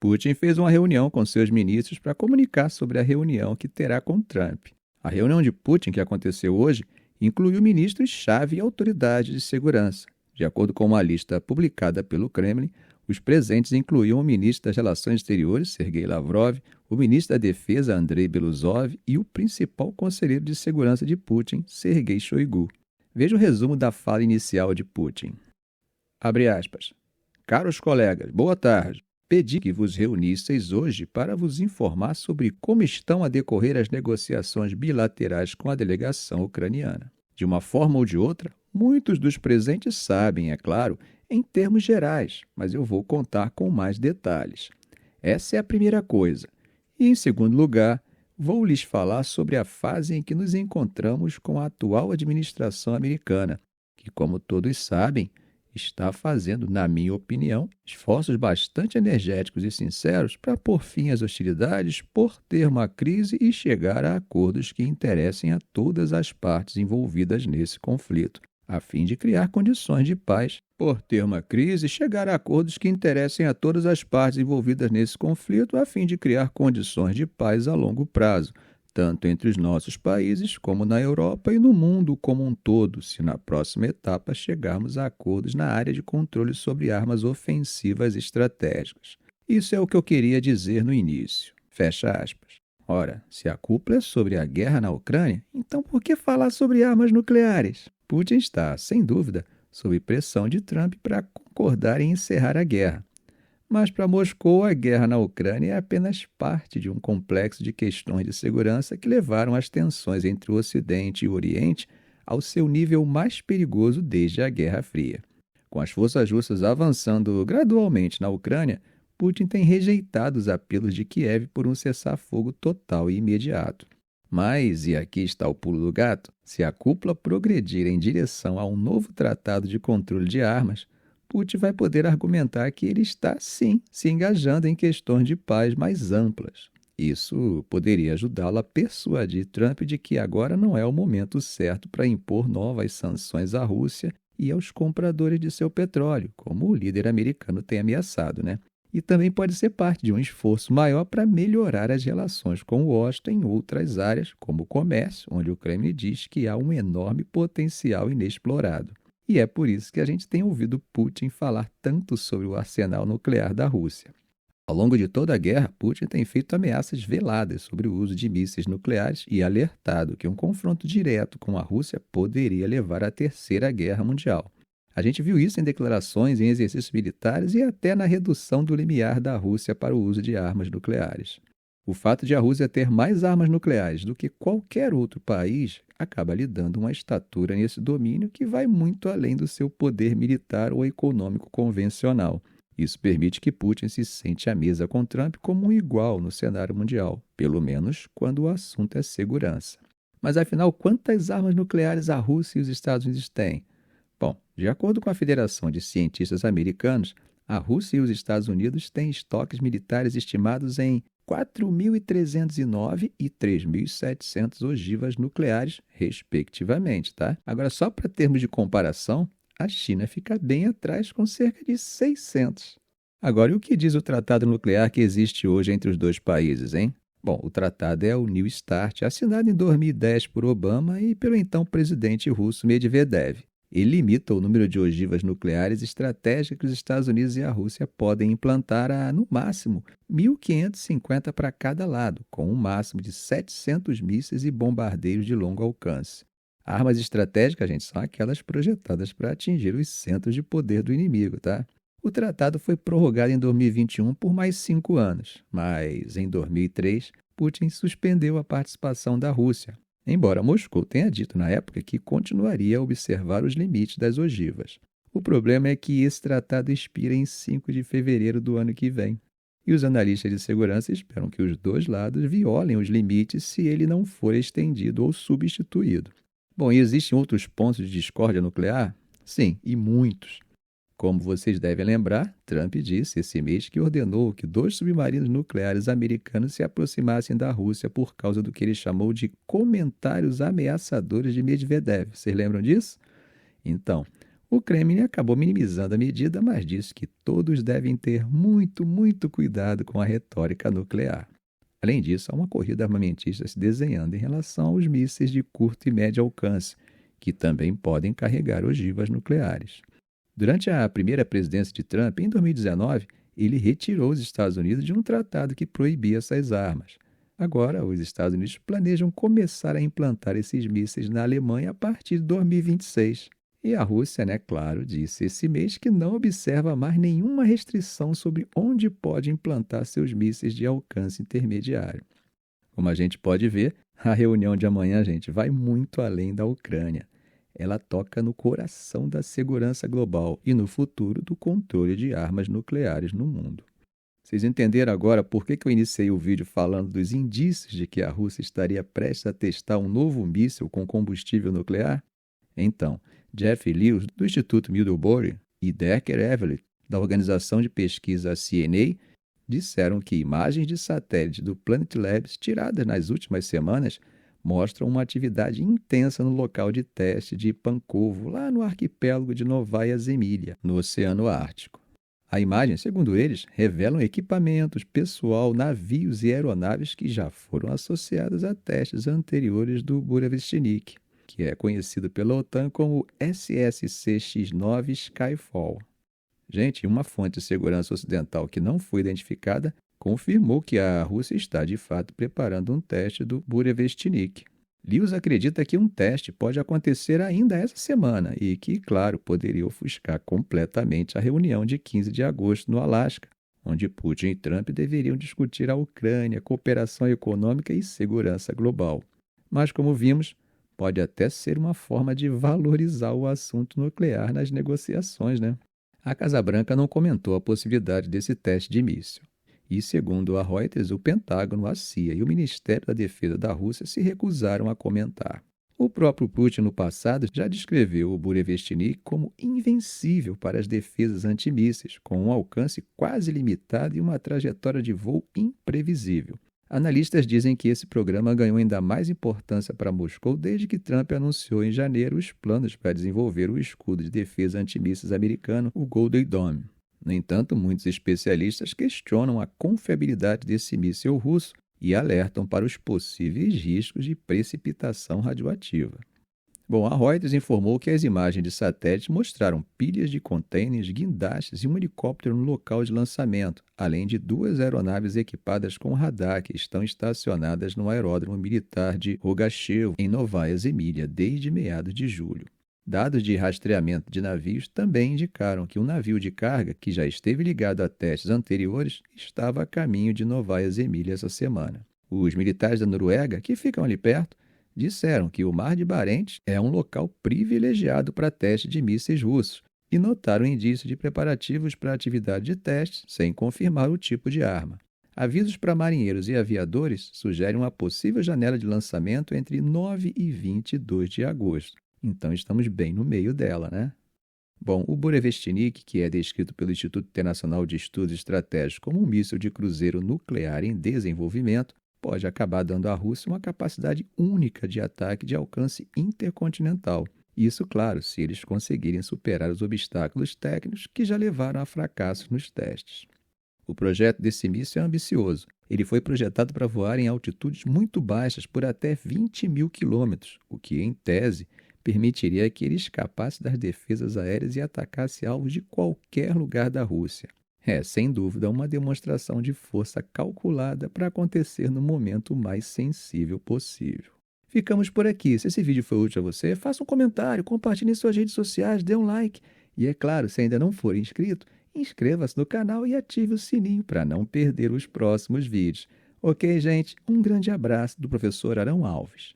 Putin fez uma reunião com seus ministros para comunicar sobre a reunião que terá com Trump. A reunião de Putin, que aconteceu hoje, incluiu ministros-chave e autoridades de segurança. De acordo com uma lista publicada pelo Kremlin, os presentes incluíam o ministro das Relações Exteriores, Sergei Lavrov, o ministro da Defesa, Andrei Belousov, e o principal conselheiro de segurança de Putin, Sergei Shoigu. Veja o resumo da fala inicial de Putin. Abre aspas. Caros colegas, boa tarde. Pedi que vos reunisseis hoje para vos informar sobre como estão a decorrer as negociações bilaterais com a delegação ucraniana. De uma forma ou de outra, muitos dos presentes sabem, é claro, em termos gerais, mas eu vou contar com mais detalhes. Essa é a primeira coisa. E, em segundo lugar, vou lhes falar sobre a fase em que nos encontramos com a atual administração americana, que, como todos sabem, está fazendo, na minha opinião, esforços bastante energéticos e sinceros para pôr fim às hostilidades, pôr termo à crise e chegar a acordos que interessem a todas as partes envolvidas nesse conflito, a fim de criar condições de paz. Pôr termo à crise e chegar a acordos que interessem a todas as partes envolvidas nesse conflito, a fim de criar condições de paz a longo prazo, tanto entre os nossos países como na Europa e no mundo como um todo, se na próxima etapa chegarmos a acordos na área de controle sobre armas ofensivas estratégicas. Isso é o que eu queria dizer no início. Fecha aspas. Ora, se a cúpula é sobre a guerra na Ucrânia, então por que falar sobre armas nucleares? Putin está, sem dúvida, sob pressão de Trump para concordar em encerrar a guerra. Mas para Moscou, a guerra na Ucrânia é apenas parte de um complexo de questões de segurança que levaram as tensões entre o Ocidente e o Oriente ao seu nível mais perigoso desde a Guerra Fria. Com as forças russas avançando gradualmente na Ucrânia, Putin tem rejeitado os apelos de Kiev por um cessar-fogo total e imediato. Mas, e aqui está o pulo do gato, se a cúpula progredir em direção a um novo tratado de controle de armas, Putin vai poder argumentar que ele está, sim, se engajando em questões de paz mais amplas. Isso poderia ajudá-lo a persuadir Trump de que agora não é o momento certo para impor novas sanções à Rússia e aos compradores de seu petróleo, como o líder americano tem ameaçado, né? E também pode ser parte de um esforço maior para melhorar as relações com Washington em outras áreas, como o comércio, onde o Kremlin diz que há um enorme potencial inexplorado. E é por isso que a gente tem ouvido Putin falar tanto sobre o arsenal nuclear da Rússia. Ao longo de toda a guerra, Putin tem feito ameaças veladas sobre o uso de mísseis nucleares e alertado que um confronto direto com a Rússia poderia levar à Terceira Guerra Mundial. A gente viu isso em declarações, em exercícios militares e até na redução do limiar da Rússia para o uso de armas nucleares. O fato de a Rússia ter mais armas nucleares do que qualquer outro país acaba lhe dando uma estatura nesse domínio que vai muito além do seu poder militar ou econômico convencional. Isso permite que Putin se sente à mesa com Trump como um igual no cenário mundial, pelo menos quando o assunto é segurança. Mas afinal, quantas armas nucleares a Rússia e os Estados Unidos têm? Bom, de acordo com a Federação de Cientistas Americanos, a Rússia e os Estados Unidos têm estoques militares estimados em 4.309 e 3.700 ogivas nucleares, respectivamente, tá? Agora, só para termos de comparação, a China fica bem atrás com cerca de 600. Agora, e o que diz o tratado nuclear que existe hoje entre os dois países, hein? Bom, o tratado é o New START, assinado em 2010 por Obama e pelo então presidente russo Medvedev. Ele limita o número de ogivas nucleares estratégicas que os Estados Unidos e a Rússia podem implantar a, no máximo, 1.550 para cada lado, com um máximo de 700 mísseis e bombardeiros de longo alcance. Armas estratégicas, gente, são aquelas projetadas para atingir os centros de poder do inimigo, tá? O tratado foi prorrogado em 2021 por mais 5 anos, mas em 2003, Putin suspendeu a participação da Rússia, embora Moscou tenha dito na época que continuaria a observar os limites das ogivas. O problema é que esse tratado expira em 5 de fevereiro do ano que vem, e os analistas de segurança esperam que os dois lados violem os limites se ele não for estendido ou substituído. Bom, e existem outros pontos de discórdia nuclear? Sim, e muitos. Como vocês devem lembrar, Trump disse esse mês que ordenou que 2 submarinos nucleares americanos se aproximassem da Rússia por causa do que ele chamou de comentários ameaçadores de Medvedev. Vocês lembram disso? Então, O Kremlin acabou minimizando a medida, mas disse que todos devem ter muito cuidado com a retórica nuclear. Além disso, há uma corrida armamentista se desenhando em relação aos mísseis de curto e médio alcance, que também podem carregar ogivas nucleares. Durante a primeira presidência de Trump, em 2019, ele retirou os Estados Unidos de um tratado que proibia essas armas. Agora, os Estados Unidos planejam começar a implantar esses mísseis na Alemanha a partir de 2026. E a Rússia, claro, disse esse mês que não observa mais nenhuma restrição sobre onde pode implantar seus mísseis de alcance intermediário. Como a gente pode ver, a reunião de amanhã, gente, vai muito além da Ucrânia. Ela toca no coração da segurança global e no futuro do controle de armas nucleares no mundo. Vocês entenderam agora por que eu iniciei o vídeo falando dos indícios de que a Rússia estaria prestes a testar um novo míssil com combustível nuclear? Então, Jeff Lewis, do Instituto Middlebury, e Decker Everett, da organização de pesquisa CNA, disseram que imagens de satélite do Planet Labs tiradas nas últimas semanas mostram uma atividade intensa no local de teste de Pankovo, lá no arquipélago de Novaya Zemlya, no Oceano Ártico. A imagem, segundo eles, revelam equipamentos, pessoal, navios e aeronaves que já foram associados a testes anteriores do Burevestnik, que é conhecido pela OTAN como SSC-X9 Skyfall. Gente, uma fonte de segurança ocidental que não foi identificada confirmou que a Rússia está, de fato, preparando um teste do Burevestnik. Lewis acredita que um teste pode acontecer ainda essa semana e que, claro, poderia ofuscar completamente a reunião de 15 de agosto no Alasca, onde Putin e Trump deveriam discutir a Ucrânia, cooperação econômica e segurança global. Mas, como vimos, pode até ser uma forma de valorizar o assunto nuclear nas negociações, A Casa Branca não comentou a possibilidade desse teste de míssil. E, segundo a Reuters, o Pentágono, a CIA e o Ministério da Defesa da Rússia se recusaram a comentar. O próprio Putin, no passado, já descreveu o Burevestnik como invencível para as defesas antimísseis, com um alcance quase limitado e uma trajetória de voo imprevisível. Analistas dizem que esse programa ganhou ainda mais importância para Moscou desde que Trump anunciou em janeiro os planos para desenvolver o escudo de defesa antimísseis americano, o Golden Dome. No entanto, muitos especialistas questionam a confiabilidade desse míssil russo e alertam para os possíveis riscos de precipitação radioativa. Bom, a Reuters informou que as imagens de satélite mostraram pilhas de contêineres, guindastes e um helicóptero no local de lançamento, além de 2 aeronaves equipadas com radar que estão estacionadas no aeródromo militar de Rogachev, em Novaya Zemlya, desde meados de julho. Dados de rastreamento de navios também indicaram que um navio de carga, que já esteve ligado a testes anteriores, estava a caminho de Novaya Zemlya essa semana. Os militares da Noruega, que ficam ali perto, disseram que o Mar de Barents é um local privilegiado para testes de mísseis russos e notaram indícios de preparativos para a atividade de testes sem confirmar o tipo de arma. Avisos para marinheiros e aviadores sugerem uma possível janela de lançamento entre 9 e 22 de agosto. Então, estamos bem no meio dela, Bom, o Burevestnik, que é descrito pelo Instituto Internacional de Estudos Estratégicos como um míssil de cruzeiro nuclear em desenvolvimento, pode acabar dando à Rússia uma capacidade única de ataque de alcance intercontinental. Isso, claro, se eles conseguirem superar os obstáculos técnicos que já levaram a fracassos nos testes. O projeto desse míssil é ambicioso. Ele foi projetado para voar em altitudes muito baixas por até 20 mil quilômetros, o que, em tese, permitiria que ele escapasse das defesas aéreas e atacasse alvos de qualquer lugar da Rússia. É, sem dúvida, uma demonstração de força calculada para acontecer no momento mais sensível possível. Ficamos por aqui. Se esse vídeo foi útil a você, faça um comentário, compartilhe em suas redes sociais, dê um like. E é claro, se ainda não for inscrito, inscreva-se no canal e ative o sininho para não perder os próximos vídeos. Ok, gente? Um grande abraço do professor Arão Alves.